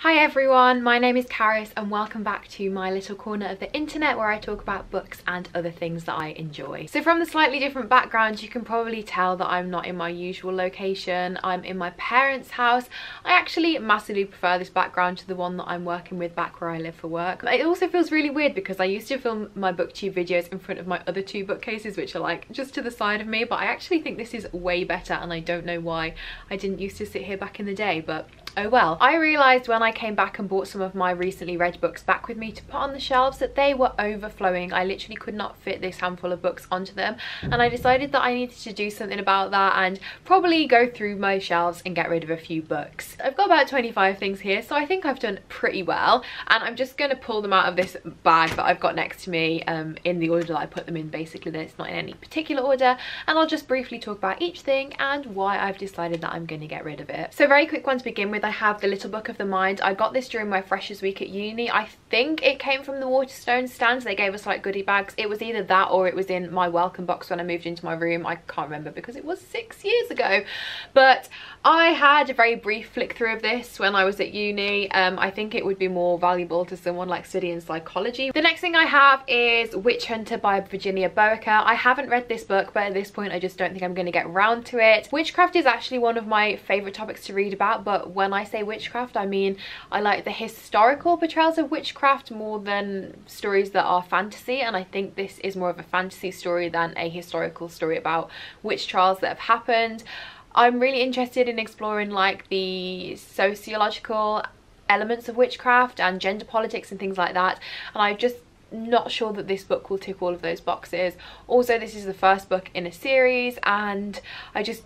Hi everyone, my name is Karis and welcome back to my little corner of the internet where I talk about books and other things that I enjoy. So from the slightly different background, you can probably tell that I'm not in my usual location. I'm in my parents' house. I actually massively prefer this background to the one that I'm working with back where I live for work. It also feels really weird because I used to film my booktube videos in front of my other two bookcases, which are like just to the side of me, but I actually think this is way better and I don't know why I didn't used to sit here back in the day, but oh well. I realised when I came back and bought some of my recently read books back with me to put on the shelves that they were overflowing. I literally could not fit this handful of books onto them, and I decided that I needed to do something about that and probably go through my shelves and get rid of a few books. I've got about 25 things here, so I think I've done pretty well, and I'm just going to pull them out of this bag that I've got next to me in the order that I put them in. Basically, it's not in any particular order, and I'll just briefly talk about each thing and why I've decided that I'm going to get rid of it. So very quick one to begin with, I have The Little Book of the Mind. I got this during my freshers week at uni. I think it came from the Waterstones stands. They gave us like goodie bags. It was either that or it was in my welcome box when I moved into my room. I can't remember because it was 6 years ago, but I had a very brief flick through of this when I was at uni. I think it would be more valuable to someone like studying psychology. The next thing I have is Witch Hunter by Virginia Boaker. I haven't read this book, but at this point I just don't think I'm going to get around to it. Witchcraft is actually one of my favourite topics to read about, but when I say witchcraft I mean I like the historical portrayals of witchcraft more than stories that are fantasy, and I think this is more of a fantasy story than a historical story about witch trials that have happened. I'm really interested in exploring like the sociological elements of witchcraft and gender politics and things like that, and I'm just not sure that this book will tick all of those boxes. Also, this is the first book in a series and I just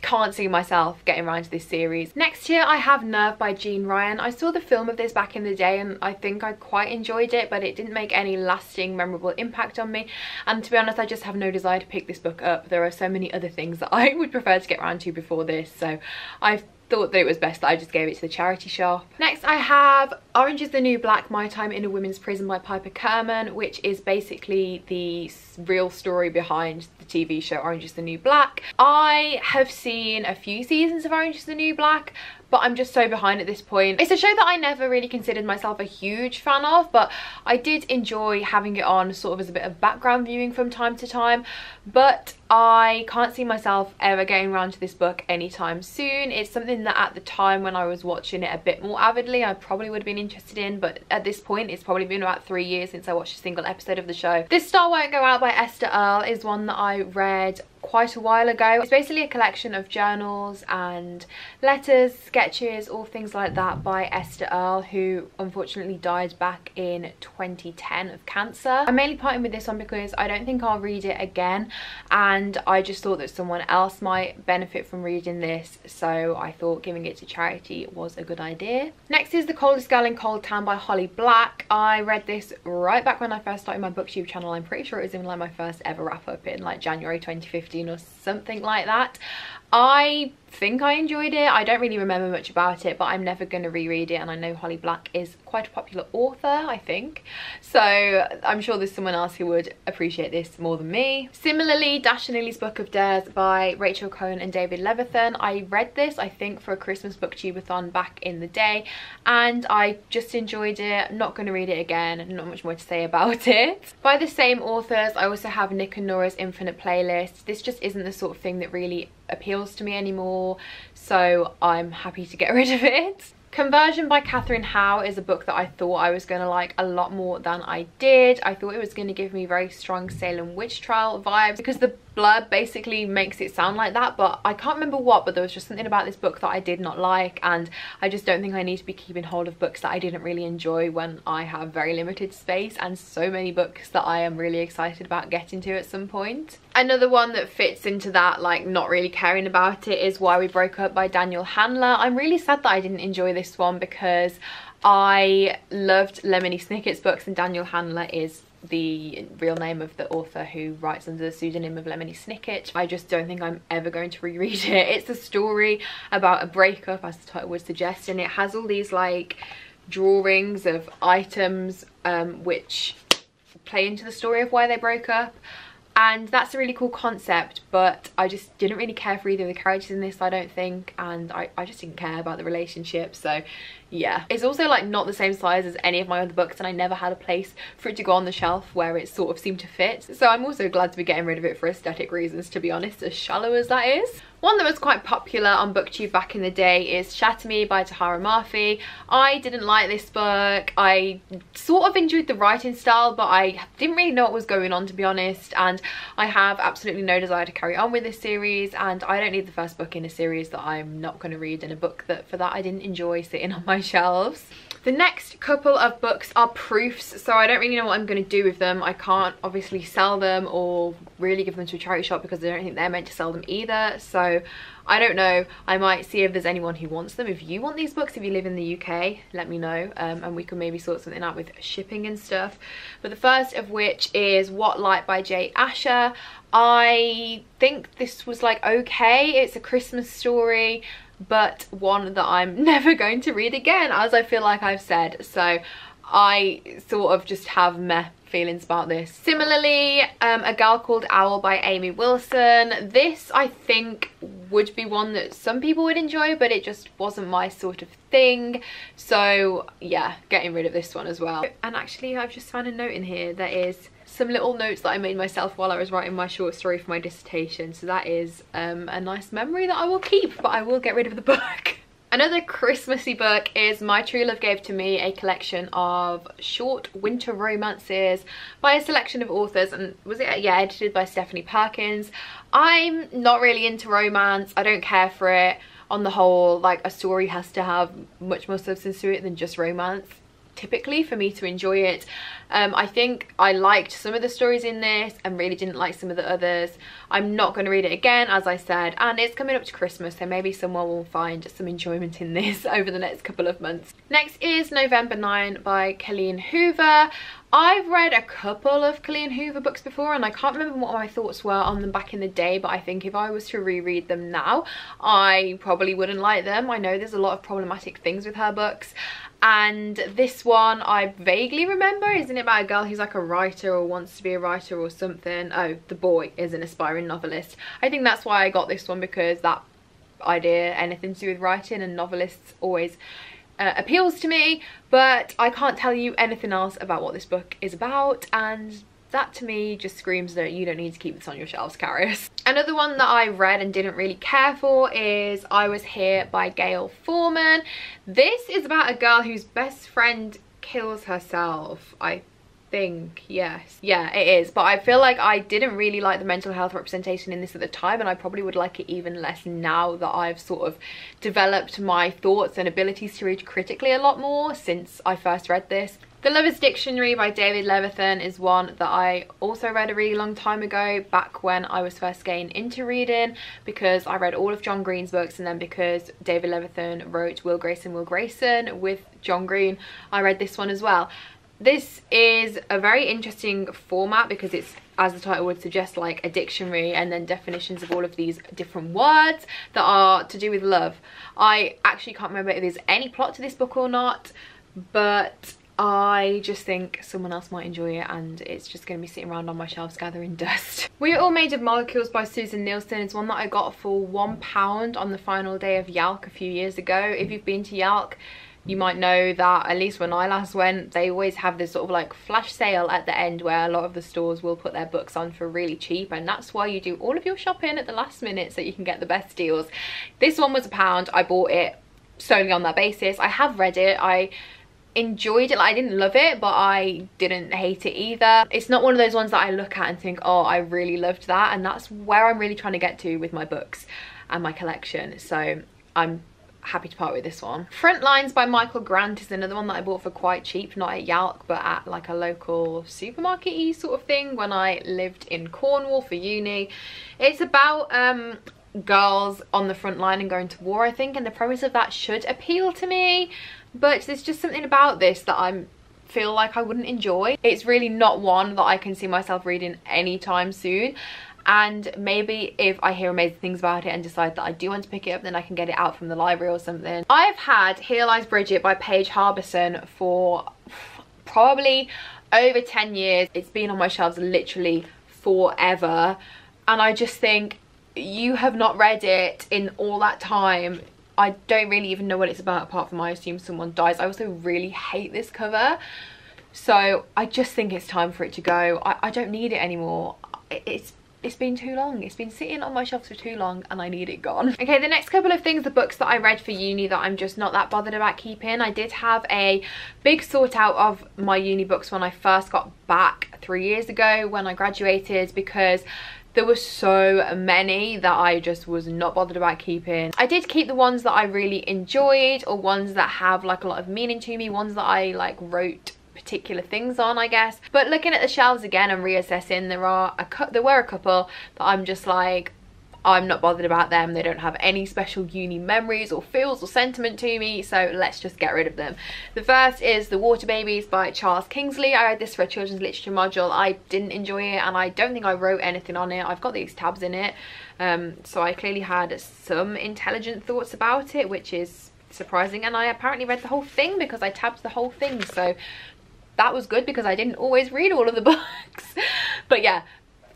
can't see myself getting around to this series. Next here I have Nerve by Jean Ryan. I saw the film of this back in the day and I think I quite enjoyed it, but it didn't make any lasting memorable impact on me, and to be honest I just have no desire to pick this book up. There are so many other things that I would prefer to get around to before this, so I've thought that it was best that I just gave it to the charity shop. Next I have Orange is the New Black, My Time in a Women's Prison by Piper Kerman, which is basically the real story behind the TV show Orange is the New Black. I have seen a few seasons of Orange is the New Black, but I'm just so behind at this point. It's a show that I never really considered myself a huge fan of, but I did enjoy having it on sort of as a bit of background viewing from time to time, but I can't see myself ever getting around to this book anytime soon. It's something that at the time when I was watching it a bit more avidly I probably would have been interested in, but at this point it's probably been about 3 years since I watched a single episode of the show. This Star Won't Go Out by Esther Earl is one that I read quite a while ago. It's basically a collection of journals and letters, sketches, all things like that by Esther Earl, who unfortunately died back in 2010 of cancer. I'm mainly parting with this one because I don't think I'll read it again, and I just thought that someone else might benefit from reading this, so I thought giving it to charity was a good idea. Next is The Coldest Girl in Cold Town by Holly Black. I read this right back when I first started my booktube channel. I'm pretty sure it was in like my first ever wrap up in like January 2015 or something like that. I think I enjoyed it. I don't really remember much about it, but I'm never going to reread it, and I know Holly Black is quite a popular author, I think, so I'm sure there's someone else who would appreciate this more than me. Similarly, Dash and Lily's Book of Dares by Rachel Cohen and David Levithan. I read this I think for a Christmas booktubeathon back in the day and I just enjoyed it. I'm not going to read it again, not much more to say about it. By the same authors, I also have Nick and Nora's Infinite Playlist. This just isn't the sort of thing that really appeals to me anymore, so I'm happy to get rid of it. Conversion by Catherine Howe is a book that I thought I was going to like a lot more than I did. I thought it was going to give me very strong Salem witch trial vibes because the blurb basically makes it sound like that, but I can't remember what, but there was just something about this book that I did not like, and I just don't think I need to be keeping hold of books that I didn't really enjoy when I have very limited space and so many books that I am really excited about getting to at some point. Another one that fits into that, like not really caring about it, is Why We Broke Up by Daniel Handler. I'm really sad that I didn't enjoy this one because I loved Lemony Snicket's books, and Daniel Handler is the real name of the author who writes under the pseudonym of Lemony Snicket. I just don't think I'm ever going to reread it. It's a story about a breakup, as the title would suggest, and it has all these like drawings of items which play into the story of why they broke up. And that's a really cool concept, but I just didn't really care for either of the characters in this, I don't think, and I just didn't care about the relationship, so yeah. It's also like not the same size as any of my other books, and I never had a place for it to go on the shelf where it sort of seemed to fit. So I'm also glad to be getting rid of it for aesthetic reasons, to be honest, as shallow as that is. One that was quite popular on BookTube back in the day is Shatter Me by Tahara Murphy. I didn't like this book. I sort of enjoyed the writing style, but I didn't really know what was going on, to be honest, and I have absolutely no desire to carry on with this series, and I don't need the first book in a series that I'm not going to read, and a book that for that I didn't enjoy sitting on my shelves. The next couple of books are proofs, so I don't really know what I'm going to do with them. I can't obviously sell them or really give them to a charity shop because I don't think they're meant to sell them either, so I don't know. I might see if there's anyone who wants them. If you want these books, if you live in the UK, let me know, and we can maybe sort something out with shipping and stuff. But the first of which is What Light by J. Asher. I think this was like okay. It's a Christmas story, but one that I'm never going to read again, as I feel like I've said. So I sort of just have meh feelings about this. Similarly, A Girl Called Owl by Amy Wilson. This I think would be one that some people would enjoy, but it just wasn't my sort of thing. So yeah, getting rid of this one as well. And actually I've just found a note in here that is some little notes that I made myself while I was writing my short story for my dissertation. So that is a nice memory that I will keep, but I will get rid of the book. Another Christmassy book is My True Love Gave to Me, a collection of short winter romances by a selection of authors, and was it, yeah, edited by Stephanie Perkins. I'm not really into romance. I don't care for it. On the whole, like, a story has to have much more substance to it than just romance, typically, for me to enjoy it. I think I liked some of the stories in this and really didn't like some of the others. I'm not going to read it again, as I said, and it's coming up to Christmas, so maybe someone will find some enjoyment in this over the next couple of months. Next is November 9 by Colleen Hoover. I've read a couple of Colleen Hoover books before, and I can't remember what my thoughts were on them back in the day, but I think if I was to reread them now, I probably wouldn't like them. I know there's a lot of problematic things with her books, and this one I vaguely remember. Isn't it about a girl who's like a writer or wants to be a writer or something? Oh, the boy is an aspiring novelist. I think that's why I got this one, because that idea, anything to do with writing and novelists, always appeals to me, but I can't tell you anything else about what this book is about, and that to me just screams that you don't need to keep this on your shelves, Caris. Another one that I read and didn't really care for is I Was Here by Gail Foreman. This is about a girl whose best friend kills herself, I think. Yes, yeah, it is, but I feel like I didn't really like the mental health representation in this at the time, and I probably would like it even less now that I've sort of developed my thoughts and abilities to read critically a lot more since I first read this. The Lover's Dictionary by David Levithan is one that I also read a really long time ago, back when I was first getting into reading, because I read all of John Green's books, and then because David Levithan wrote Will Grayson, Will Grayson with John Green, I read this one as well. This is a very interesting format because it's, as the title would suggest, like a dictionary and then definitions of all of these different words that are to do with love. I actually can't remember if there's any plot to this book or not, but I just think someone else might enjoy it, and it's just going to be sitting around on my shelves gathering dust. We Are All Made of Molecules by Susan Nielsen is one that I got for £1 on the final day of Yalk a few years ago. If you've been to Yalk, you might know that, at least when I last went, they always have this sort of like flash sale at the end where a lot of the stores will put their books on for really cheap, and that's why you do all of your shopping at the last minute so you can get the best deals. This one was £1. I bought it solely on that basis. I have read it. I enjoyed it. Like, I didn't love it, but I didn't hate it either. It's not one of those ones that I look at and think, oh, I really loved that, and that's where I'm really trying to get to with my books and my collection, so I'm happy to part with this one. Frontlines by Michael Grant is another one that I bought for quite cheap, not at Yalk but at like a local supermarket-y sort of thing when I lived in Cornwall for uni. It's about girls on the front line and going to war, I think, and the premise of that should appeal to me, but there's just something about this that I feel like I wouldn't enjoy. It's really not one that I can see myself reading anytime soon, and maybe if I hear amazing things about it and decide that I do want to pick it up, then I can get it out from the library or something. I've had Here Lies Bridget by Paige Harbison for probably over 10 years. It's been on my shelves literally forever, and I just think, you have not read it in all that time. I don't really even know what it's about apart from I assume someone dies. I also really hate this cover, so I just think it's time for it to go. I don't need it anymore. It's been too long. It's been sitting on my shelves for too long and I need it gone. Okay, the next couple of things, the books that I read for uni that I'm just not that bothered about keeping. I did have a big sort out of my uni books when I first got back 3 years ago when I graduated, because there were so many that I just was not bothered about keeping. I did keep the ones that I really enjoyed, or ones that have like a lot of meaning to me, ones that I like wrote particular things on, I guess. But looking at the shelves again and reassessing, there were a couple that I'm just like, I'm not bothered about them. They don't have any special uni memories or feels or sentiment to me, so let's just get rid of them. The first is The Water Babies by Charles Kingsley. I read this for a children's literature module. I didn't enjoy it and I don't think I wrote anything on it. I've got these tabs in it, so I clearly had some intelligent thoughts about it, which is surprising. And I apparently read the whole thing because I tabbed the whole thing, so that was good because I didn't always read all of the books. But yeah,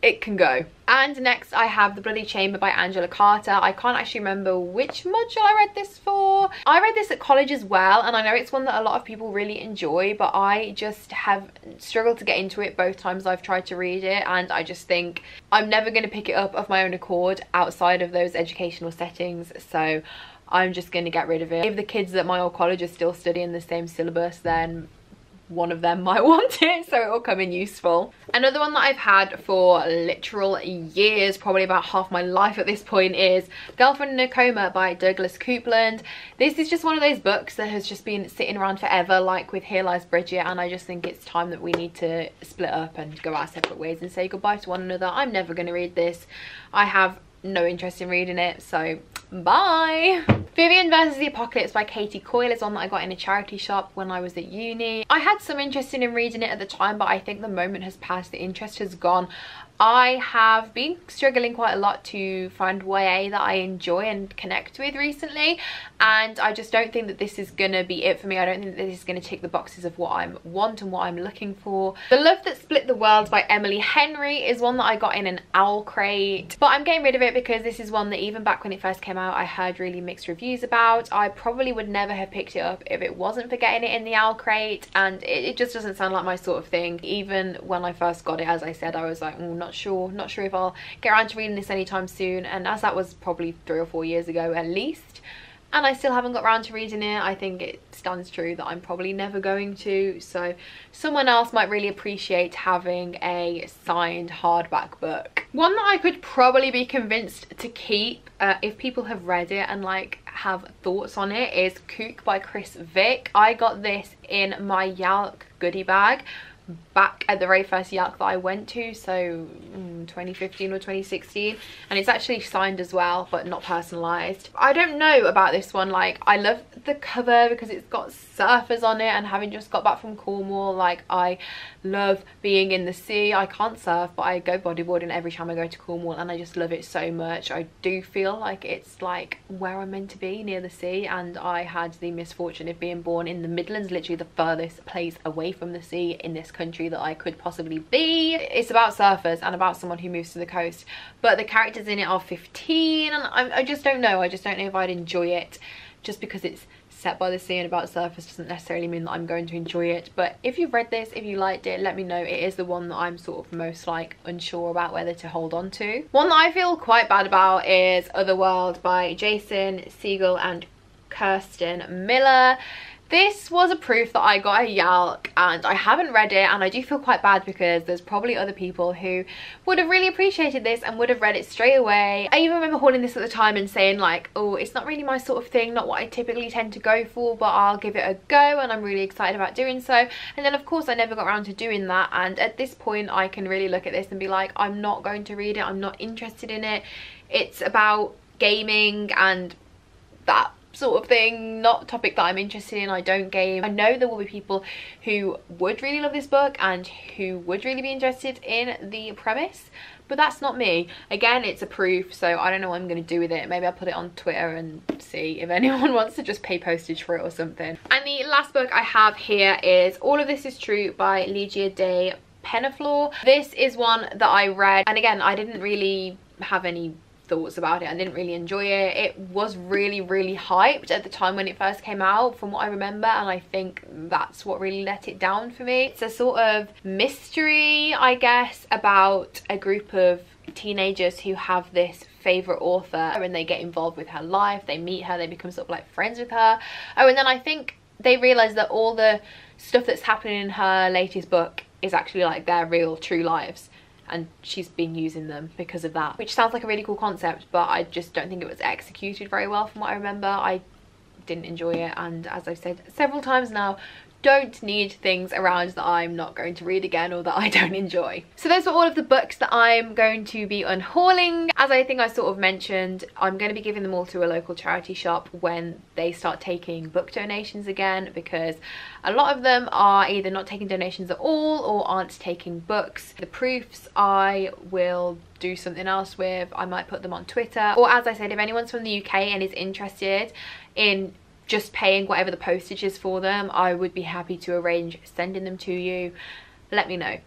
it can go. And next I have The Bloody Chamber by Angela Carter. I can't actually remember which module I read this for. I read this at college as well, and I know it's one that a lot of people really enjoy, but I just have struggled to get into it both times I've tried to read it, and I just think I'm never going to pick it up of my own accord outside of those educational settings, so I'm just going to get rid of it. If the kids at my old college are still studying the same syllabus, then one of them might want it, so it will come in useful. Another one that I've had for literal years, probably about half my life at this point, is Girlfriend in a Coma by Douglas Coupland. This is just one of those books that has just been sitting around forever, like with Here Lies Bridget, and I just think it's time that we need to split up and go our separate ways and say goodbye to one another. I'm never going to read this. I have no interest in reading it, so bye. Vivian vs. the Apocalypse by Katie Coyle is one that I got in a charity shop when I was at uni. I had some interest in reading it at the time, but I think the moment has passed, the interest has gone. I have been struggling quite a lot to find YA that I enjoy and connect with recently, and I just don't think that this is gonna be it for me. I don't think that this is gonna tick the boxes of what I want and what I'm looking for. The Love That Split the World by Emily Henry is one that I got in an owl crate, but I'm getting rid of it because this is one that even back when it first came out I heard really mixed reviews about. I probably would never have picked it up if it wasn't for getting it in the owl crate, and it just doesn't sound like my sort of thing. Even when I first got it, as I said, I was like, not sure if I'll get around to reading this anytime soon, and as that was probably 3 or 4 years ago at least, and I still haven't got around to reading it, I think it stands true that I'm probably never going to. So someone else might really appreciate having a signed hardback book. One that I could probably be convinced to keep if people have read it and like have thoughts on it is Kook by Chris Vick. I got this in my Yalk goodie bag back at the very first Yalk that I went to, so 2015 or 2016, and it's actually signed as well but not personalized. I don't know about this one. Like, I love the cover because it's got surfers on it, and having just got back from Cornwall, like, I love being in the sea. I can't surf, but I go bodyboarding every time I go to Cornwall, and I just love it so much. I do feel like it's like where I'm meant to be, near the sea, and I had the misfortune of being born in the Midlands, literally the furthest place away from the sea in this country that I could possibly be. It's about surfers and about someone who moves to the coast, but the characters in it are 15, and I just don't know. I just don't know if I'd enjoy it. Just because it's set by the sea and about surfers doesn't necessarily mean that I'm going to enjoy it. But if you've read this, if you liked it, let me know. It is the one that I'm sort of most like unsure about whether to hold on to. One that I feel quite bad about is Otherworld by Jason Segel and Kirsten Miller. This was a proof that I got a Yalk, and I haven't read it, and I do feel quite bad because there's probably other people who would have really appreciated this and would have read it straight away. I even remember holding this at the time and saying like, oh, it's not really my sort of thing, not what I typically tend to go for, but I'll give it a go, and I'm really excited about doing so. And then of course I never got around to doing that, and at this point I can really look at this and be like, I'm not going to read it, I'm not interested in it. It's about gaming and that sort of thing, not a topic that I'm interested in. I don't game. I know there will be people who would really love this book and who would really be interested in the premise, but that's not me. Again, it's a proof, so I don't know what I'm going to do with it. Maybe I'll put it on Twitter and see if anyone wants to just pay postage for it or something. And the last book I have here is All of This Is True by Lygia de Penaflor. This is one that I read, and again, I didn't really have any thoughts about it. I didn't really enjoy it. It was really hyped at the time when it first came out, from what I remember, and I think that's what really let it down for me. It's a sort of mystery, I guess, about a group of teenagers who have this favorite author, and they get involved with her life. They meet her, they become sort of like friends with her. Oh, and then I think they realize that all the stuff that's happening in her latest book is actually like their real true lives, and she's been using them because of that, which sounds like a really cool concept, but I just don't think it was executed very well from what I remember. I didn't enjoy it, and as I've said several times now, don't need things around that I'm not going to read again or that I don't enjoy. So those were all of the books that I'm going to be unhauling. As I think I sort of mentioned, I'm going to be giving them all to a local charity shop when they start taking book donations again, because a lot of them are either not taking donations at all or aren't taking books. The proofs I will do something else with. I might put them on Twitter, or as I said, if anyone's from the UK and is interested in just paying whatever the postage is for them, I would be happy to arrange sending them to you. Let me know.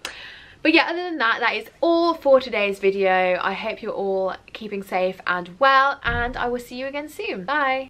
But yeah, other than that, that is all for today's video. I hope you're all keeping safe and well, and I will see you again soon. Bye.